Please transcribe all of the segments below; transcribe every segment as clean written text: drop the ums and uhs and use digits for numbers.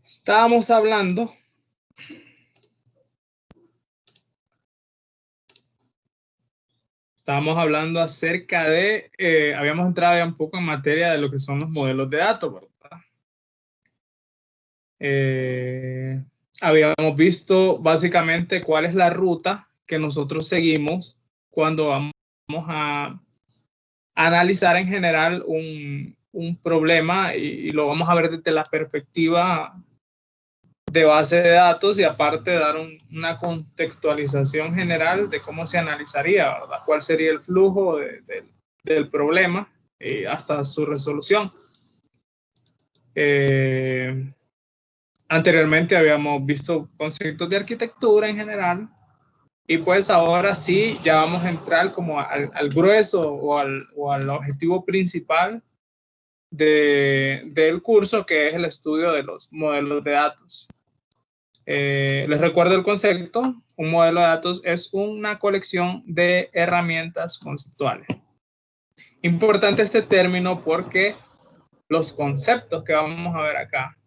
Estábamos hablando acerca de, habíamos entrado ya un poco en materia de lo que son los modelos de datos, ¿verdad? Habíamos visto básicamente cuál es la ruta que nosotros seguimos cuando vamos a analizar en general un problema y lo vamos a ver desde la perspectiva de base de datos y aparte dar una contextualización general de cómo se analizaría, ¿verdad? Cuál sería el flujo del problema hasta su resolución. Anteriormente habíamos visto conceptos de arquitectura en general y pues ahora sí ya vamos a entrar como al grueso o al objetivo principal del curso, que es el estudio de los modelos de datos. Les recuerdo el concepto. Un modelo de datos es una colección de herramientas conceptuales. Importante este término porque los conceptos que vamos a ver acá,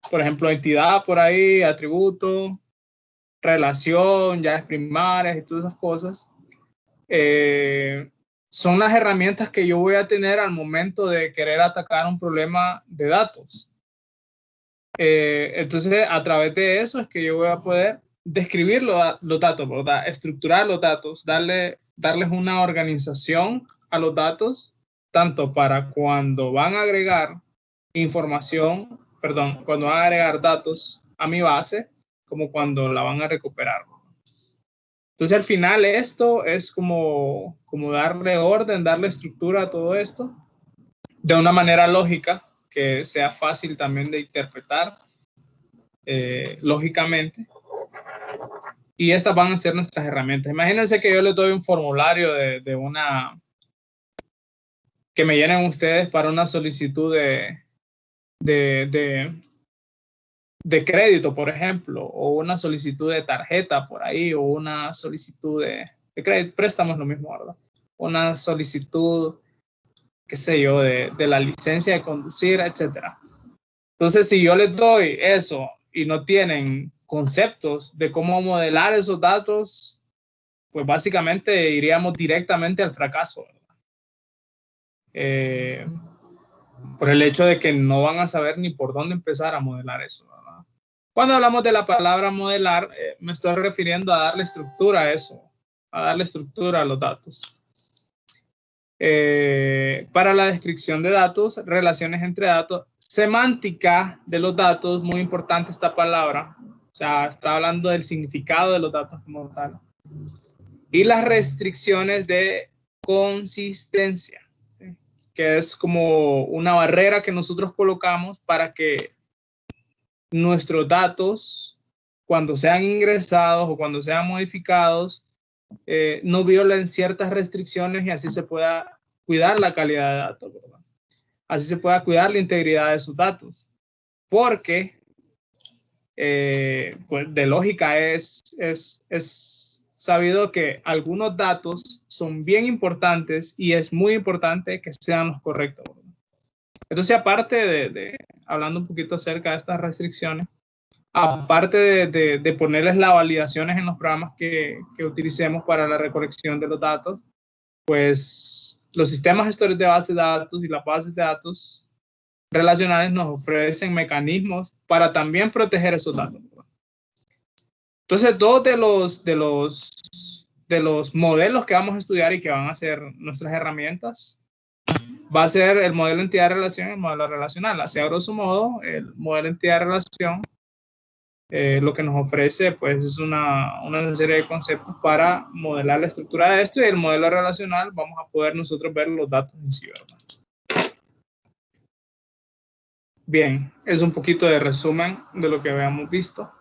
por ejemplo, entidad por ahí, atributo, relación, llaves primarias y todas esas cosas, son las herramientas que yo voy a tener al momento de querer atacar un problema de datos. Entonces, a través de eso es que yo voy a poder describir los datos, ¿verdad? Estructurar los datos, darles una organización a los datos, tanto para cuando van a agregar información, perdón, cuando van a agregar datos a mi base, como cuando la van a recuperar. Entonces, al final, esto es como darle orden, darle estructura a todo esto de una manera lógica, que sea fácil también de interpretar lógicamente. Y estas van a ser nuestras herramientas. Imagínense que yo les doy un formulario que me llenen ustedes para una solicitud de crédito, por ejemplo, o una solicitud de tarjeta por ahí, o una solicitud de crédito, préstamo es lo mismo, ¿verdad? Una solicitud, qué sé yo, de la licencia de conducir, etcétera. Entonces, si yo les doy eso y no tienen conceptos de cómo modelar esos datos, pues básicamente iríamos directamente al fracaso, por el hecho de que no van a saber ni por dónde empezar a modelar eso, ¿verdad? Cuando hablamos de la palabra modelar, me estoy refiriendo a darle estructura a eso, a darle estructura a los datos. Para la descripción de datos, relaciones entre datos, semántica de los datos, muy importante esta palabra, o sea, está hablando del significado de los datos como tal. Y las restricciones de consistencia, ¿sí? Que es como una barrera que nosotros colocamos para que nuestros datos, cuando sean ingresados o cuando sean modificados, no violen ciertas restricciones y así se pueda cuidar la calidad de datos, ¿verdad? Así se pueda cuidar la integridad de sus datos. Porque, pues de lógica es sabido que algunos datos son bien importantes y es muy importante que sean los correctos, ¿verdad? Entonces, aparte hablando un poquito acerca de estas restricciones, aparte de ponerles las validaciones en los programas que utilicemos para la recolección de los datos, pues los sistemas gestores de bases de datos y las bases de datos relacionales nos ofrecen mecanismos para también proteger esos datos. Entonces, dos de los modelos que vamos a estudiar y que van a ser nuestras herramientas va a ser el modelo entidad-relación y el modelo relacional. Así, a grosso modo, el modelo entidad-relación lo que nos ofrece pues es una serie de conceptos para modelar la estructura de esto, y el modelo relacional vamos a poder nosotros ver los datos en sí, ¿verdad? Bien, es un poquito de resumen de lo que habíamos visto.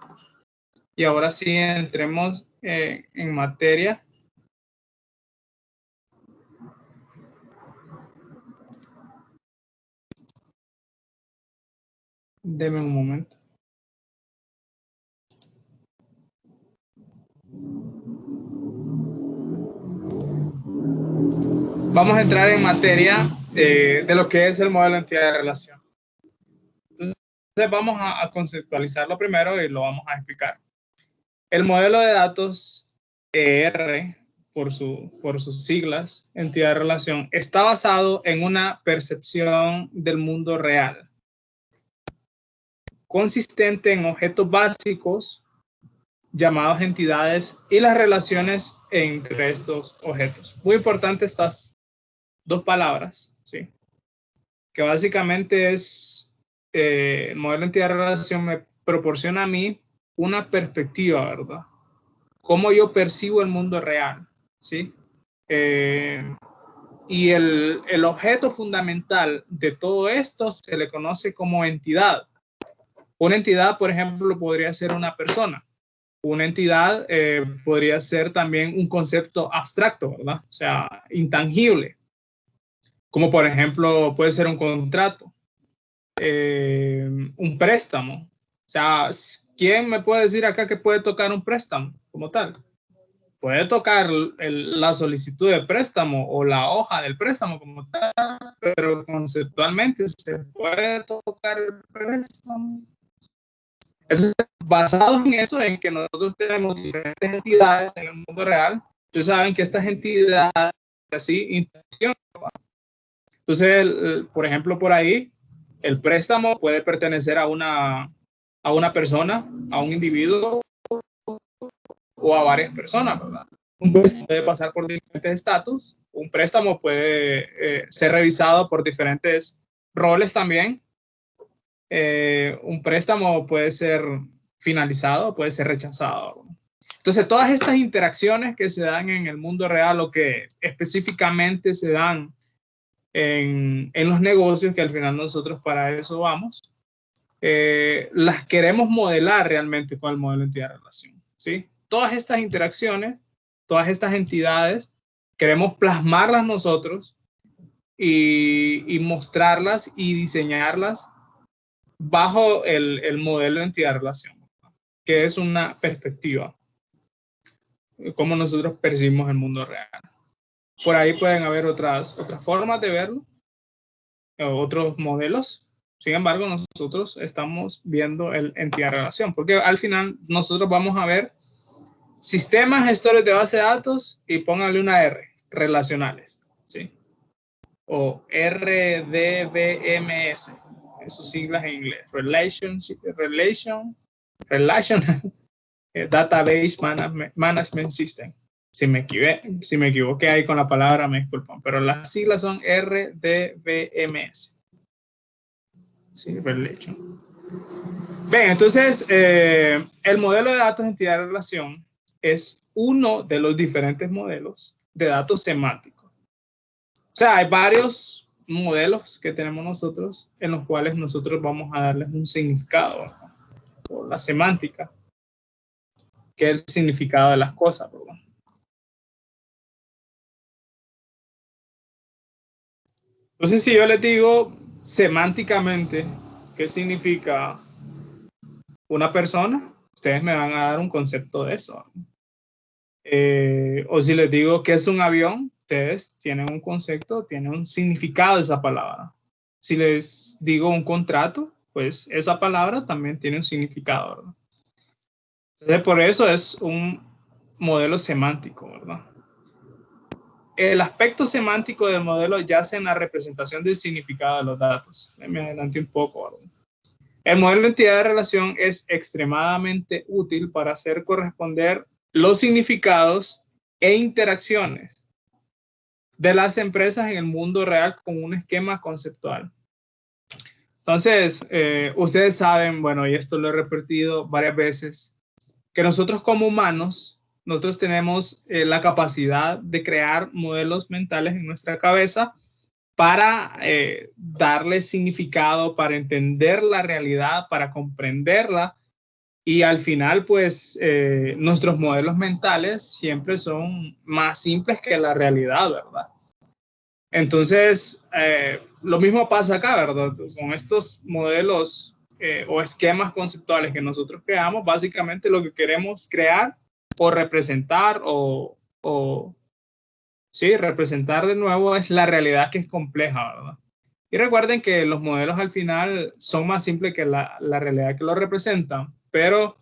Y ahora sí entremos en materia. Deme un momento. Vamos a entrar en materia de lo que es el modelo de entidad de relación. Entonces, vamos a conceptualizarlo primero y lo vamos a explicar. El modelo de datos ER, por sus siglas, entidad de relación, está basado en una percepción del mundo real, consistente en objetos básicos llamados entidades y las relaciones entre estos objetos. Muy importante estas dos palabras, ¿sí? Que básicamente es el modelo de entidad de relación me proporciona a mí una perspectiva, ¿verdad? Cómo yo percibo el mundo real, ¿sí? Y el objeto fundamental de todo esto se le conoce como entidad. Una entidad, por ejemplo, podría ser una persona. Una entidad podría ser también un concepto abstracto, ¿verdad? O sea, intangible. Como por ejemplo, puede ser un contrato, un préstamo. O sea, ¿quién me puede decir acá que puede tocar un préstamo como tal? Puede tocar la solicitud de préstamo o la hoja del préstamo como tal, pero conceptualmente se puede tocar el préstamo. Entonces, basados en eso, en que nosotros tenemos diferentes entidades en el mundo real, ustedes saben que estas entidades así interaccionan. Entonces, por ejemplo, por ahí, el préstamo puede pertenecer a una persona, a un individuo o a varias personas, ¿verdad? Un préstamo puede pasar por diferentes estatus, un préstamo puede ser revisado por diferentes roles también. Un préstamo puede ser finalizado, puede ser rechazado. Entonces, todas estas interacciones que se dan en el mundo real o que específicamente se dan en los negocios, que al final nosotros para eso vamos, las queremos modelar realmente con el modelo de entidad de relación, ¿sí? Todas estas interacciones, todas estas entidades, queremos plasmarlas nosotros y mostrarlas y diseñarlas bajo el modelo de entidad de relación, que es una perspectiva, cómo nosotros percibimos el mundo real. Por ahí pueden haber otras formas de verlo, otros modelos. Sin embargo, nosotros estamos viendo el entidad de relación, porque al final nosotros vamos a ver sistemas gestores de base de datos y pónganle una R, relacionales, ¿sí? O RDBMS, sus siglas en inglés, Relational Database Management System. Si me equivoqué ahí con la palabra, me disculpan, pero las siglas son RDBMS. Sí, Relation. Bien, entonces, el modelo de datos de entidad de relación es uno de los diferentes modelos de datos semánticos. O sea, hay varios modelos que tenemos nosotros en los cuales nosotros vamos a darles un significado, ¿no? Por la semántica, que es el significado de las cosas, ¿verdad? Entonces, si yo les digo semánticamente qué significa una persona, ustedes me van a dar un concepto de eso. O si les digo qué es un avión, ustedes tienen un concepto, tienen un significado de esa palabra. Si les digo un contrato, pues esa palabra también tiene un significado, ¿verdad? Entonces, por eso es un modelo semántico, ¿verdad? El aspecto semántico del modelo yace en la representación del significado de los datos. Me adelanté un poco, ¿verdad? El modelo de entidad de relación es extremadamente útil para hacer corresponder los significados e interacciones de las empresas en el mundo real con un esquema conceptual. Entonces, ustedes saben, bueno, y esto lo he repetido varias veces, que nosotros como humanos, nosotros tenemos la capacidad de crear modelos mentales en nuestra cabeza para darle significado, para entender la realidad, para comprenderla. Y al final, pues, nuestros modelos mentales siempre son más simples que la realidad, ¿verdad? Entonces, lo mismo pasa acá, ¿verdad? Con estos modelos o esquemas conceptuales que nosotros creamos, básicamente lo que queremos crear o representar sí, representar de nuevo es la realidad que es compleja, ¿verdad? Y recuerden que los modelos al final son más simples que la realidad que lo representan, pero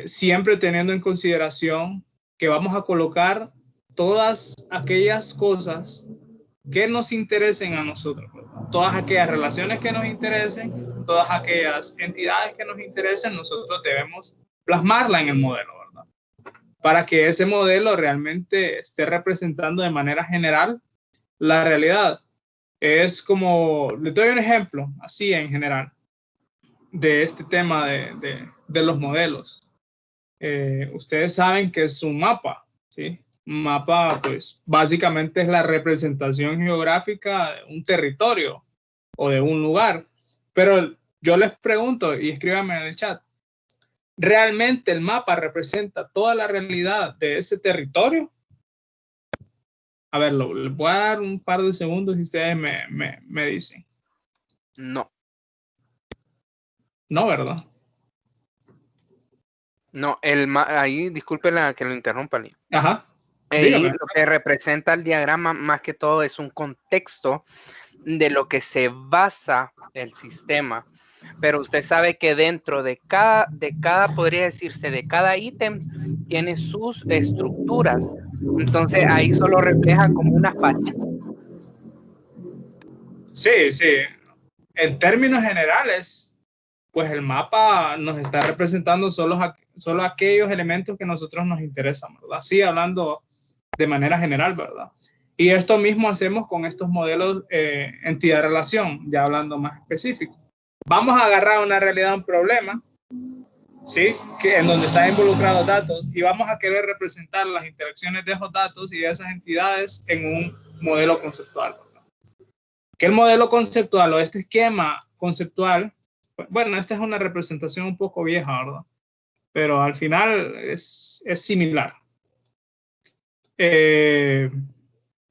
siempre teniendo en consideración que vamos a colocar todas aquellas cosas que nos interesen a nosotros, ¿verdad? Todas aquellas relaciones que nos interesen, todas aquellas entidades que nos interesen, nosotros debemos plasmarla en el modelo, ¿verdad? Para que ese modelo realmente esté representando de manera general la realidad. Es como, le doy un ejemplo, así en general, de este tema de los modelos. Ustedes saben que es un mapa, ¿sí? Un mapa, pues, básicamente es la representación geográfica de un territorio o de un lugar. Pero yo les pregunto, y escríbanme en el chat, ¿realmente el mapa representa toda la realidad de ese territorio? A ver, les voy a dar un par de segundos y ustedes me dicen. No. No, ¿verdad? No, ahí, disculpe que lo interrumpa. Ajá. Ahí lo que representa el diagrama más que todo es un contexto de lo que se basa el sistema. Pero usted sabe que dentro de cada, podría decirse, de cada ítem tiene sus estructuras. Entonces ahí solo refleja como una fachada. Sí, sí. En términos generales, pues el mapa nos está representando solo aquellos elementos que a nosotros nos interesan, ¿verdad? Sí, hablando de manera general, ¿verdad? Y esto mismo hacemos con estos modelos entidad-relación, ya hablando más específico. Vamos a agarrar una realidad, un problema, ¿sí? En donde están involucrados datos y vamos a querer representar las interacciones de esos datos y de esas entidades en un modelo conceptual, ¿verdad? Que el modelo conceptual o este esquema conceptual, bueno, esta es una representación un poco vieja, ¿verdad? Pero al final es similar.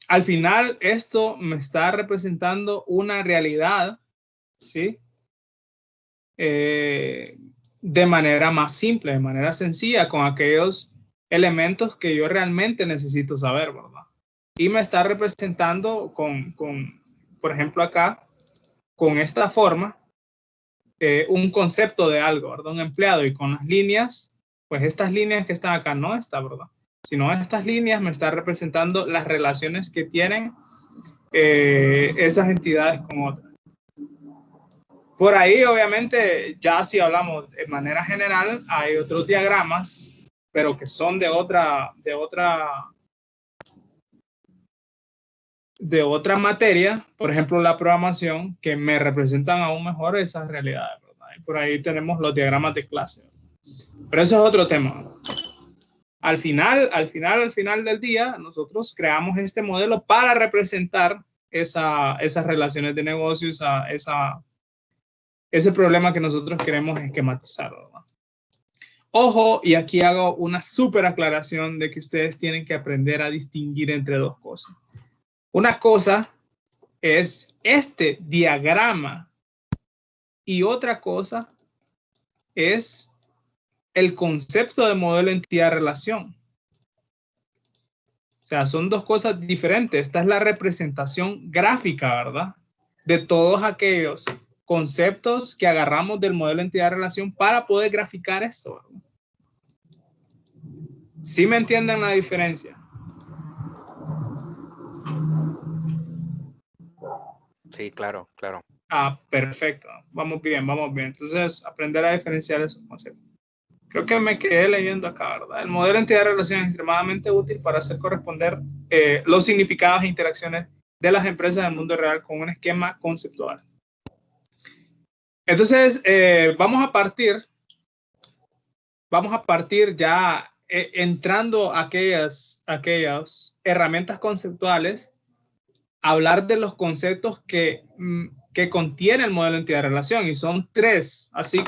Al final esto me está representando una realidad, ¿sí? De manera más simple, de manera sencilla, con aquellos elementos que yo realmente necesito saber, ¿verdad? Y me está representando por ejemplo, acá, con esta forma, un concepto de algo, ¿verdad? Un empleado, y con las líneas, pues estas líneas que están acá, no esta, ¿verdad? Sino estas líneas me están representando las relaciones que tienen esas entidades con otras. Por ahí, obviamente, ya si hablamos de manera general, hay otros diagramas, pero que son de otra materia, por ejemplo, la programación, que me representan aún mejor esas realidades, ¿verdad? Y por ahí tenemos los diagramas de clase. Pero eso es otro tema. Al final del día, nosotros creamos este modelo para representar esas relaciones de negocio, ese problema que nosotros queremos esquematizar, ¿verdad? Ojo, y aquí hago una súper aclaración de que ustedes tienen que aprender a distinguir entre dos cosas. Una cosa es este diagrama y otra cosa es el concepto de modelo entidad-relación. O sea, son dos cosas diferentes. Esta es la representación gráfica, ¿verdad? De todos aquellos conceptos que agarramos del modelo entidad-relación para poder graficar esto, ¿verdad? ¿Sí me entienden la diferencia? Sí, claro, claro. Ah, perfecto. Vamos bien, vamos bien. Entonces, aprender a diferenciar esos conceptos. Creo que me quedé leyendo acá, ¿verdad? El modelo entidad-relación es extremadamente útil para hacer corresponder los significados e interacciones de las empresas del mundo real con un esquema conceptual. Entonces, vamos a partir ya entrando a aquellas herramientas conceptuales, hablar de los conceptos que contiene el modelo de entidad-relación, y son tres, así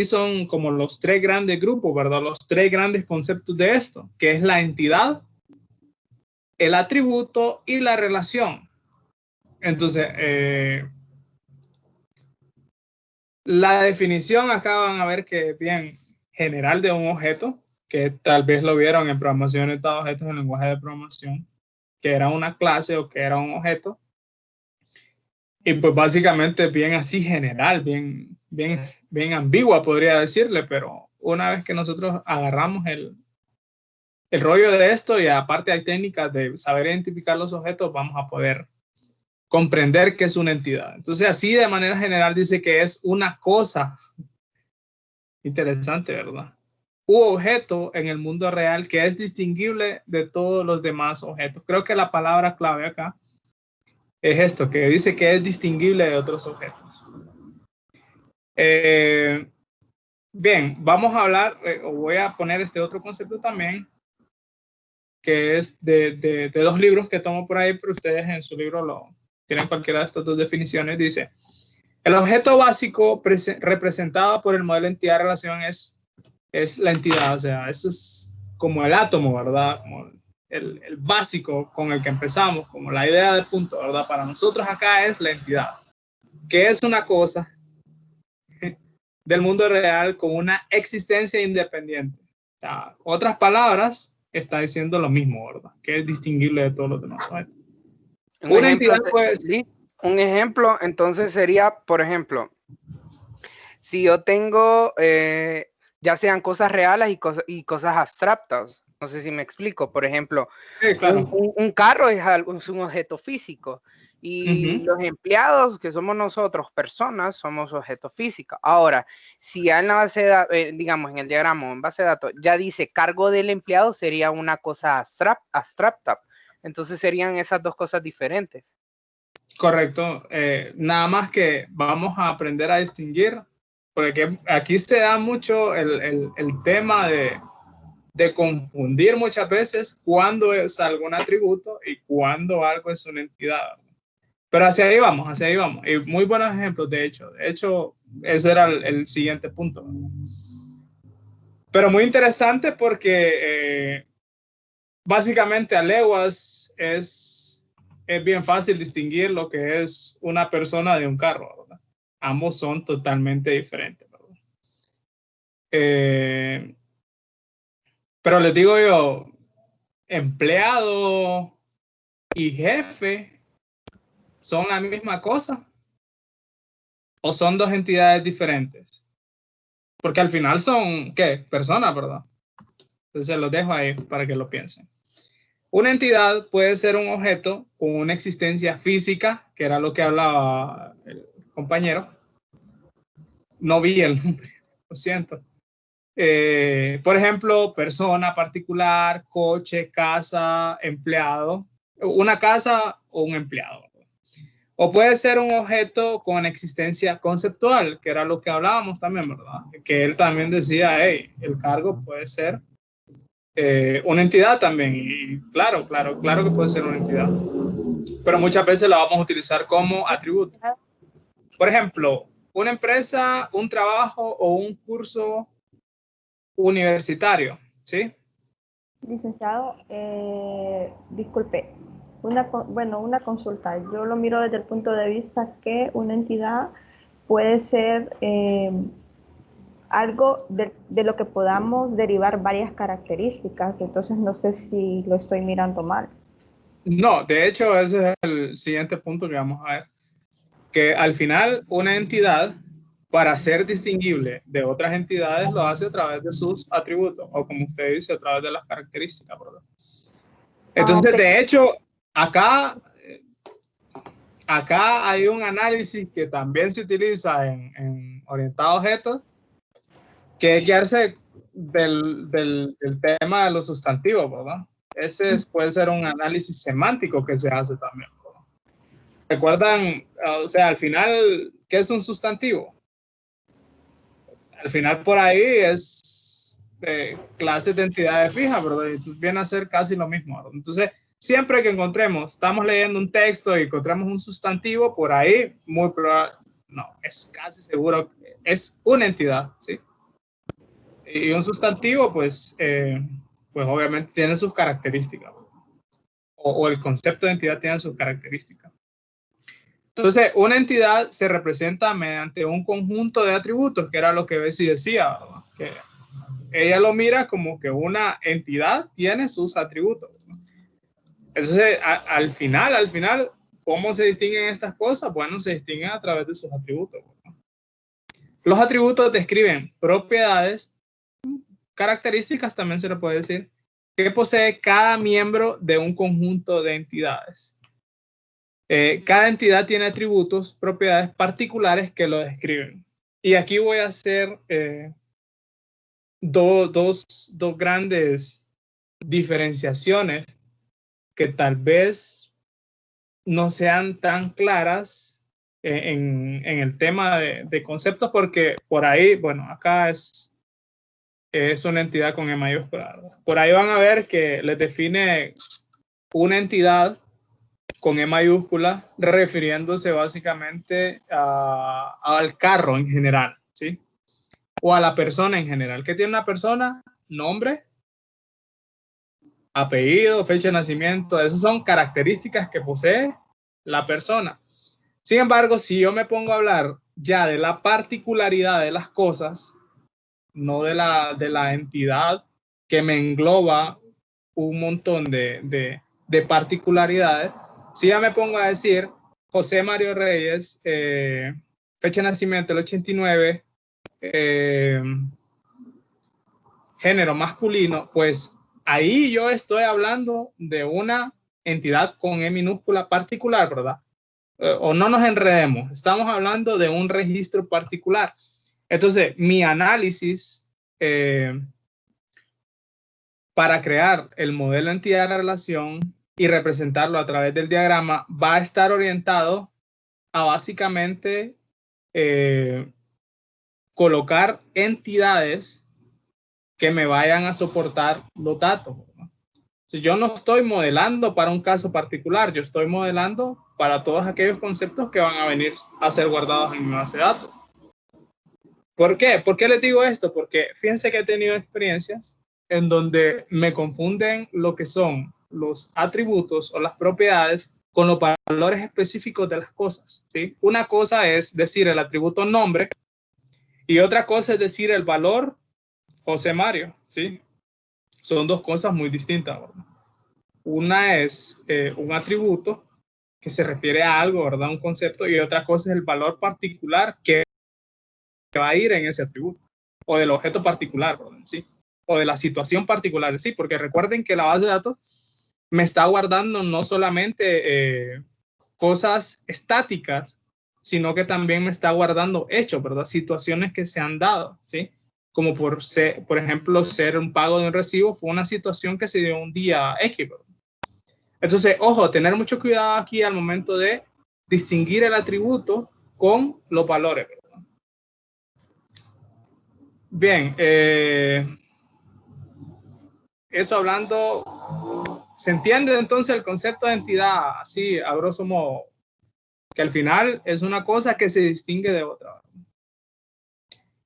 son como los tres grandes grupos, ¿verdad? Los tres grandes conceptos de esto, que es la entidad, el atributo y la relación. Entonces, la definición acá van a ver que es bien general de un objeto, que tal vez lo vieron en programación orientada a objetos en lenguaje de programación. que era una clase o que era un objeto. Y pues básicamente bien así general, bien ambigua podría decirle, pero una vez que nosotros agarramos el rollo de esto y aparte hay técnicas de saber identificar los objetos, vamos a poder comprender qué es una entidad. Entonces así de manera general dice que es una cosa. Interesante, ¿verdad? U objeto en el mundo real que es distinguible de todos los demás objetos. Creo que la palabra clave acá es esto, que dice que es distinguible de otros objetos. Bien, vamos a hablar, o voy a poner este otro concepto también, que es de dos libros que tomo por ahí, pero ustedes en su libro lo tienen cualquiera de estas dos definiciones. Dice, el objeto básico representado por el modelo de entidad-relación es la entidad, o sea, eso es como el átomo, ¿verdad? Como el básico con el que empezamos, como la idea del punto, ¿verdad? Para nosotros acá es la entidad, que es una cosa del mundo real con una existencia independiente. O sea, otras palabras, está diciendo lo mismo, ¿verdad? Que es distinguible de todos los demás. Una entidad, pues... Un ejemplo, entonces sería, por ejemplo, si yo tengo, ya sean cosas reales y cosas abstractas, no sé si me explico, por ejemplo, sí, claro. un carro es un objeto físico y los empleados que somos nosotros, personas, somos objetos físicos. Ahora, si ya en la base de datos, digamos en el diagrama, en base de datos, ya dice cargo del empleado, sería una cosa abstracta. Entonces serían esas dos cosas diferentes. Correcto. Nada más que vamos a aprender a distinguir, porque aquí se da mucho el tema de confundir muchas veces cuándo es algún atributo y cuándo algo es una entidad. Pero hacia ahí vamos, hacia ahí vamos. Y muy buenos ejemplos, de hecho. De hecho, ese era el siguiente punto. Pero muy interesante porque básicamente a leguas es bien fácil distinguir lo que es una persona de un carro, ¿verdad? Ambos son totalmente diferentes, ¿verdad? Pero les digo yo, empleado y jefe son la misma cosa o son dos entidades diferentes, porque al final son, ¿qué? Personas, ¿verdad? Entonces los dejo ahí para que lo piensen. Una entidad puede ser un objeto con una existencia física, que era lo que hablaba el compañero. No vi el nombre, lo siento. Por ejemplo, persona particular, coche, casa, empleado. Una casa o un empleado. O puede ser un objeto con existencia conceptual, que era lo que hablábamos también, ¿verdad? Que él también decía, hey, el cargo puede ser una entidad también. Y claro que puede ser una entidad. Pero muchas veces la vamos a utilizar como atributo. Por ejemplo, una empresa, un trabajo o un curso universitario, ¿sí? Licenciado, disculpe, una consulta. Yo lo miro desde el punto de vista que una entidad puede ser algo de lo que podamos derivar varias características, entonces no sé si lo estoy mirando mal. No, de hecho ese es el siguiente punto que vamos a ver, que al final una entidad, para ser distinguible de otras entidades, lo hace a través de sus atributos, o como usted dice, a través de las características, ¿verdad? Entonces, de hecho, acá hay un análisis que también se utiliza en orientado a objetos, que es guiarse del tema de los sustantivos, ¿verdad? Ese puede ser un análisis semántico que se hace también, ¿verdad? ¿Recuerdan? O sea, al final, ¿qué es un sustantivo? Al final por ahí es clases de entidades fijas, ¿verdad? Entonces viene a ser casi lo mismo, ¿verdad? Entonces, siempre que estamos leyendo un texto y encontramos un sustantivo, por ahí, muy probable, no, es casi seguro que es una entidad, ¿sí? Y un sustantivo, pues obviamente tiene sus características, o el concepto de entidad tiene sus características. Entonces, una entidad se representa mediante un conjunto de atributos, que era lo que Bessie decía, ¿verdad? Que ella lo mira como que una entidad tiene sus atributos. Entonces, al final, ¿cómo se distinguen estas cosas? Bueno, se distinguen a través de sus atributos, ¿no? Los atributos describen propiedades, características también se le puede decir, que posee cada miembro de un conjunto de entidades. Cada entidad tiene atributos, propiedades particulares que lo describen. Y aquí voy a hacer dos grandes diferenciaciones que tal vez no sean tan claras en el tema de conceptos, porque por ahí, bueno, acá es una entidad con E mayúscula, ¿verdad? Por ahí van a ver que les define una entidad con E mayúscula, refiriéndose básicamente al carro en general, ¿sí? O a la persona en general. ¿Qué tiene una persona? Nombre, apellido, fecha de nacimiento. Esas son características que posee la persona. Sin embargo, si yo me pongo a hablar ya de la particularidad de las cosas, no de la entidad que me engloba un montón de particularidades, si ya me pongo a decir José Mario Reyes, fecha de nacimiento el 89, género masculino, pues ahí yo estoy hablando de una entidad con E minúscula particular, ¿verdad? O no nos enredemos, estamos hablando de un registro particular. Entonces, mi análisis para crear el modelo entidad de relación y representarlo a través del diagrama va a estar orientado a básicamente colocar entidades que me vayan a soportar los datos, ¿no? Entonces, yo no estoy modelando para un caso particular, yo estoy modelando para todos aquellos conceptos que van a venir a ser guardados en mi base de datos. ¿Por qué? ¿Por qué les digo esto? Porque fíjense que he tenido experiencias en donde me confunden lo que son los atributos o las propiedades con los valores específicos de las cosas, ¿sí? Una cosa es decir el atributo nombre y otra cosa es decir el valor José Mario, ¿sí? Son dos cosas muy distintas, ¿verdad? Una es un atributo que se refiere a algo, ¿verdad? Un concepto, y otra cosa es el valor particular que va a ir en ese atributo, o del objeto particular, ¿verdad? Sí, o de la situación particular, sí, porque recuerden que la base de datos me está guardando no solamente cosas estáticas, sino que también me está guardando hechos, ¿verdad? Situaciones que se han dado, ¿sí? Como por ejemplo, ser un pago de un recibo fue una situación que se dio un día X, ¿verdad? Entonces, ojo, tener mucho cuidado aquí al momento de distinguir el atributo con los valores, ¿verdad? Bien, eso hablando, ¿se entiende entonces el concepto de entidad así, a grosso modo? Que al final es una cosa que se distingue de otra, ¿verdad?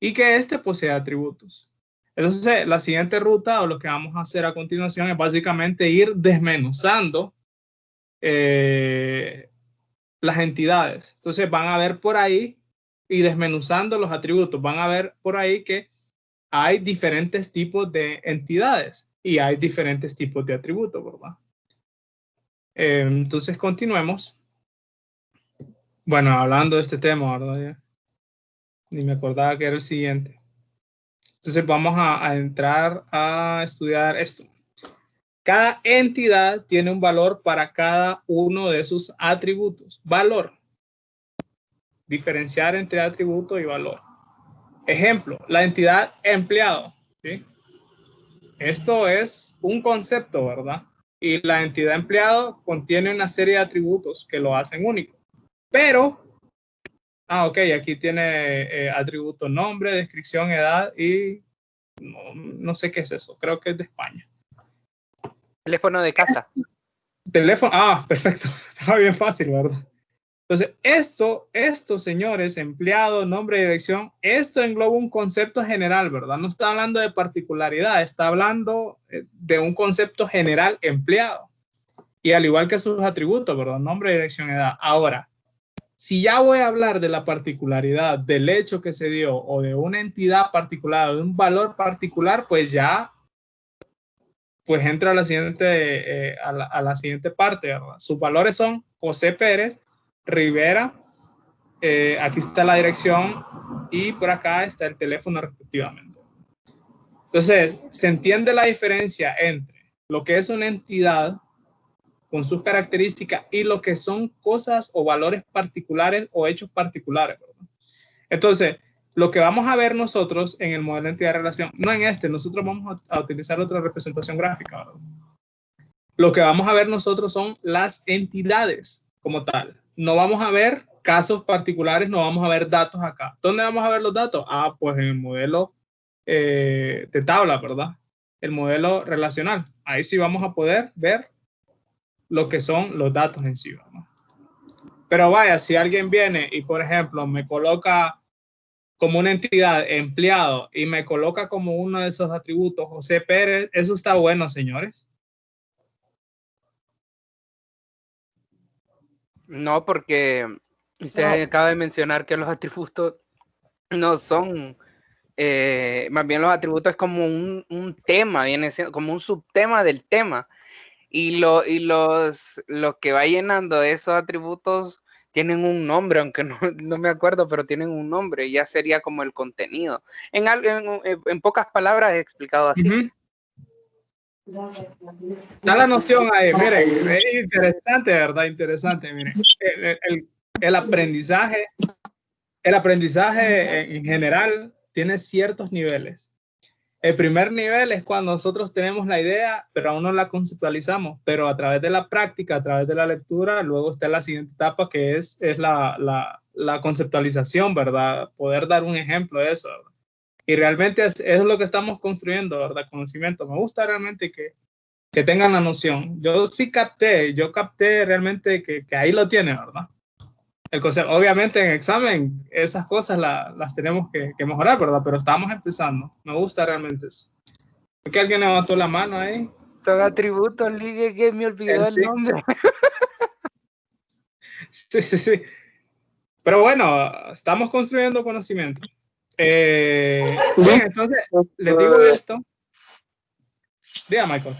Y que posee atributos. Entonces, la siguiente ruta o lo que vamos a hacer a continuación es básicamente ir desmenuzando las entidades. Entonces, van a ver por ahí y desmenuzando los atributos, van a ver por ahí que hay diferentes tipos de entidades y hay diferentes tipos de atributos, ¿verdad? Entonces, continuemos. Bueno, hablando de este tema, ¿verdad? Ni me acordaba que era el siguiente. Entonces vamos a entrar a estudiar esto. Cada entidad tiene un valor para cada uno de sus atributos. Valor. Diferenciar entre atributo y valor. Ejemplo, la entidad empleado, ¿sí? Esto es un concepto, ¿verdad? Y la entidad empleado contiene una serie de atributos que lo hacen único. Pero, ok, aquí tiene atributo nombre, descripción, edad y no sé qué es eso. Creo que es de España. Teléfono de casa. Teléfono, perfecto. Estaba bien fácil, ¿verdad? Entonces, esto, señores, empleado, nombre y dirección, esto engloba un concepto general, ¿verdad? No está hablando de particularidad, está hablando de un concepto general empleado. Y al igual que sus atributos, ¿verdad? Nombre, dirección, edad. Ahora, si ya voy a hablar de la particularidad del hecho que se dio o de una entidad particular o de un valor particular, pues ya pues entra a la siguiente, a la siguiente parte, ¿verdad? Sus valores son José Pérez, Rivera, aquí está la dirección y por acá está el teléfono respectivamente. Entonces, se entiende la diferencia entre lo que es una entidad con sus características y lo que son cosas o valores particulares o hechos particulares, ¿verdad? Entonces, lo que vamos a ver nosotros en el modelo de entidad de relación, no en este, nosotros vamos a utilizar otra representación gráfica, ¿verdad? Lo que vamos a ver nosotros son las entidades como tal. No vamos a ver casos particulares, no vamos a ver datos acá. ¿Dónde vamos a ver los datos? Ah, pues en el modelo de tabla, ¿verdad? El modelo relacional. Ahí sí vamos a poder ver lo que son los datos en sí, ¿verdad? Pero vaya, si alguien viene y, por ejemplo, me coloca como una entidad empleado y me coloca como uno de esos atributos José Pérez, eso está bueno, señores. No, porque usted acaba de mencionar que los atributos no son, más bien los atributos es como un tema, viene siendo como un subtema del tema. Y lo que va llenando esos atributos tienen un nombre, aunque no me acuerdo, pero tienen un nombre, ya sería como el contenido. En pocas palabras he explicado así. Está la noción ahí, miren, es interesante, ¿verdad? Interesante, miren. El aprendizaje en general tiene ciertos niveles. El primer nivel es cuando nosotros tenemos la idea, pero aún no la conceptualizamos, pero a través de la práctica, a través de la lectura, luego está la siguiente etapa que es la conceptualización, ¿verdad? Poder dar un ejemplo de eso, ¿verdad? Y realmente es lo que estamos construyendo, ¿verdad? Conocimiento. Me gusta realmente que tengan la noción. Yo capté realmente que ahí lo tiene, ¿verdad? El concepto, obviamente en examen esas cosas las tenemos que mejorar, ¿verdad? Pero estamos empezando. Me gusta realmente eso. ¿Por qué alguien levantó la mano ahí? Son atributos, ligue, que me olvidó el nombre. Sí, sí, sí. Pero bueno, estamos construyendo conocimiento. Bien, entonces, les digo esto. Diga, Michael.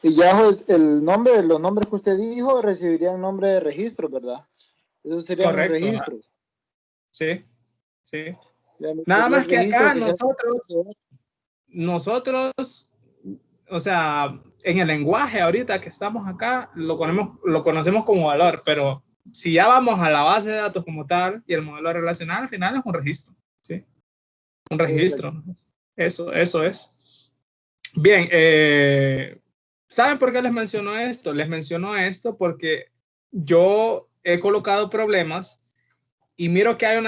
Ya el nombre, los nombres que usted dijo recibirían nombre de registro, ¿verdad? Eso serían los Correcto. registros. Sí, sí. Ya, Nada más que acá que nosotros, o sea, en el lenguaje ahorita que estamos acá, lo conocemos como valor, pero si ya vamos a la base de datos como tal y el modelo relacional, al final es un registro, ¿sí? Un registro. Eso es. Bien, ¿saben por qué les menciono esto? Les menciono esto porque yo he colocado problemas y miro que hay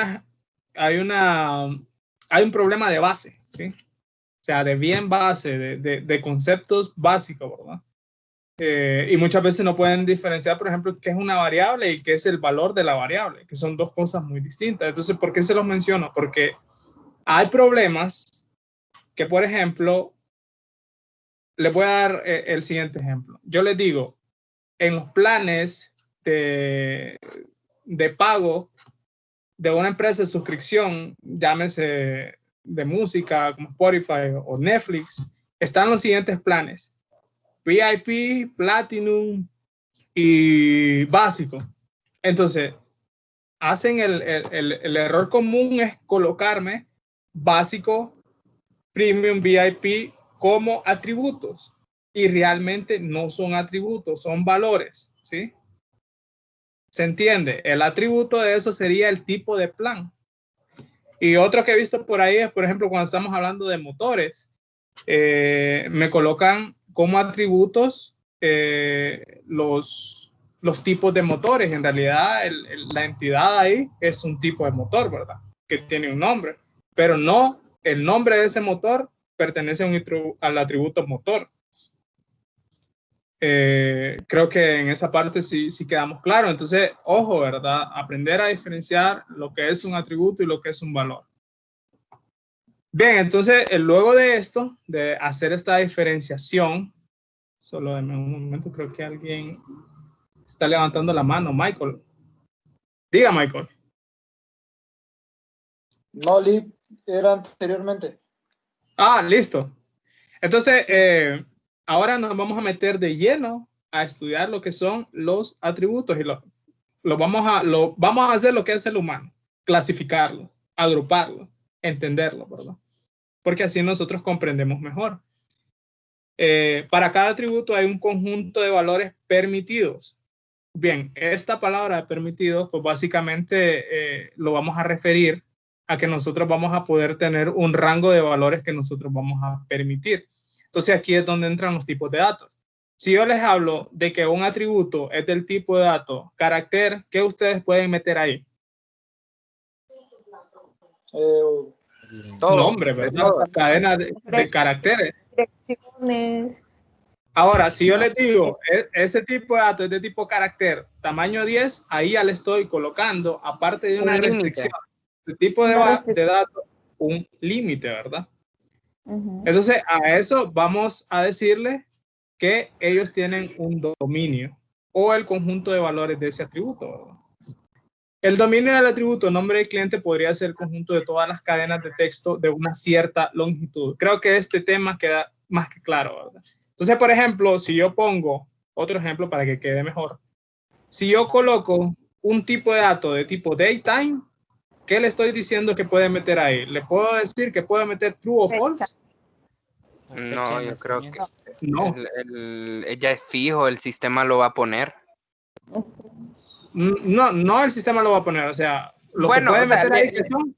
un problema de base, ¿sí? O sea, de bien base, de conceptos básicos, ¿verdad? Y muchas veces no pueden diferenciar, por ejemplo, qué es una variable y qué es el valor de la variable, que son dos cosas muy distintas. Entonces, ¿por qué se los menciono? Porque hay problemas que, por ejemplo, les voy a dar el siguiente ejemplo. Yo les digo, en los planes de pago de una empresa de suscripción, llámese de música como Spotify o Netflix, están los siguientes planes: VIP, Platinum y básico. Entonces, hacen el error común es colocarme básico, Premium, VIP como atributos y realmente no son atributos, son valores, ¿sí? ¿Se entiende? El atributo de eso sería el tipo de plan. Y otro que he visto por ahí es, por ejemplo, cuando estamos hablando de motores, me colocan como atributos los tipos de motores. En realidad, la entidad ahí es un tipo de motor, ¿verdad? Que tiene un nombre, pero no el nombre de ese motor pertenece al atributo motor. Creo que en esa parte sí quedamos claros. Entonces, ojo, ¿verdad? Aprender a diferenciar lo que es un atributo y lo que es un valor. Bien, entonces, luego de esto, de hacer esta diferenciación, solo en un momento, creo que alguien está levantando la mano. Michael. Diga, Michael. No, era anteriormente. Ah, listo. Entonces, ahora nos vamos a meter de lleno a estudiar lo que son los atributos y lo vamos a hacer lo que es el humano, clasificarlo, agruparlo, entenderlo, ¿verdad? Porque así nosotros comprendemos mejor. Para cada atributo hay un conjunto de valores permitidos. Bien, esta palabra de permitido, pues básicamente lo vamos a referir a que nosotros vamos a poder tener un rango de valores que nosotros vamos a permitir. Entonces aquí es donde entran los tipos de datos. Si yo les hablo de que un atributo es del tipo de dato carácter, ¿qué ustedes pueden meter ahí? Todo, nombre, ¿verdad? Cadena de caracteres. Direcciones. Ahora, si yo les digo, ese tipo de datos es de tipo carácter, tamaño 10, ahí ya le estoy colocando, aparte de una restricción, el tipo de datos, un límite, ¿verdad? Entonces, a eso vamos a decirle que ellos tienen un dominio o el conjunto de valores de ese atributo, ¿verdad? El dominio del atributo nombre de cliente podría ser el conjunto de todas las cadenas de texto de una cierta longitud. Creo que este tema queda más que claro, ¿verdad? Entonces, por ejemplo, si yo pongo otro ejemplo para que quede mejor. Si yo coloco un tipo de dato de tipo datetime, ¿qué le estoy diciendo que puede meter ahí? ¿Le puedo decir que puede meter true o false? No, yo creo que no. Ya es fijo, el sistema lo va a poner. No, el sistema lo va a poner, o sea, lo que puede meter ahí que son...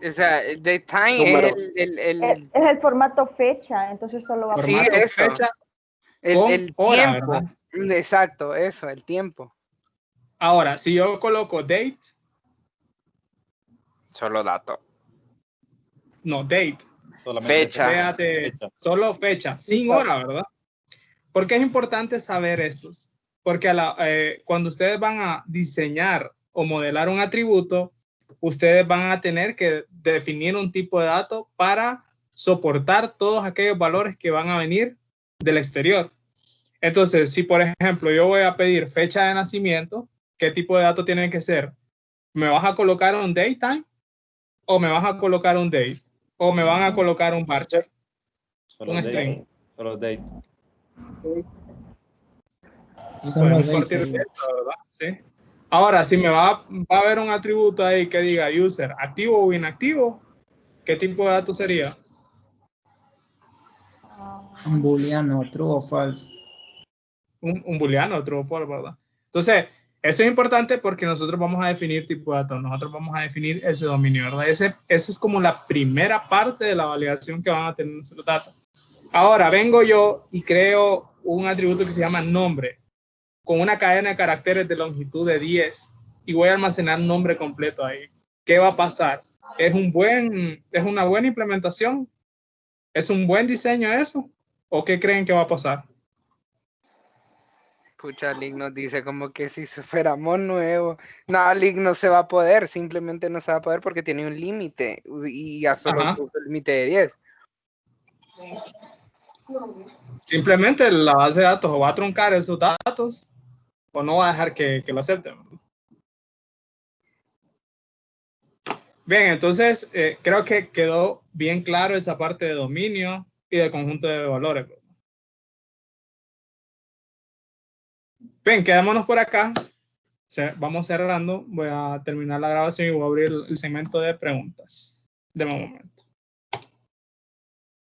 O sea, el datetime es el formato fecha, entonces solo va a sí, poner eso. Fecha el hora, tiempo. ¿verdad? Exacto, eso, el tiempo. Ahora, si yo coloco date. Solo dato. No, date. Fecha. Solo fecha, sin hora, ¿verdad? ¿Por qué es importante saber estos? Porque cuando ustedes van a diseñar o modelar un atributo, ustedes van a tener que definir un tipo de dato para soportar todos aquellos valores que van a venir del exterior. Entonces, si por ejemplo yo voy a pedir fecha de nacimiento, ¿qué tipo de dato tiene que ser? ¿Me vas a colocar un datetime o me vas a colocar un date? ¿O me van a colocar un varchar? Un string. Solo date. Podemos partir de esto, ¿verdad? Sí. Ahora, si me va a haber un atributo ahí que diga user activo o inactivo, ¿qué tipo de dato sería? Un booleano, true o false. Un booleano, true o false, ¿verdad? Entonces, esto es importante porque nosotros vamos a definir tipo de datos, nosotros vamos a definir ese dominio, ¿verdad? Esa es como la primera parte de la validación que van a tener nuestros datos. Ahora, vengo yo y creo un atributo que se llama nombre, con una cadena de caracteres de longitud de 10 y voy a almacenar nombre completo ahí. ¿Qué va a pasar? ¿Es una buena implementación? ¿Es un buen diseño eso? ¿O qué creen que va a pasar? Pucha, Lick nos dice como que si fuéramos nuevos. No, Lick no se va a poder, simplemente no se va a poder porque tiene un límite y ya solo puso el límite de 10. Simplemente la base de datos o va a truncar esos datos o no va a dejar que lo acepten. Bien, entonces creo que quedó bien claro esa parte de dominio y de conjunto de valores. Bien, quedémonos por acá. Vamos cerrando. Voy a terminar la grabación y voy a abrir el segmento de preguntas de momento.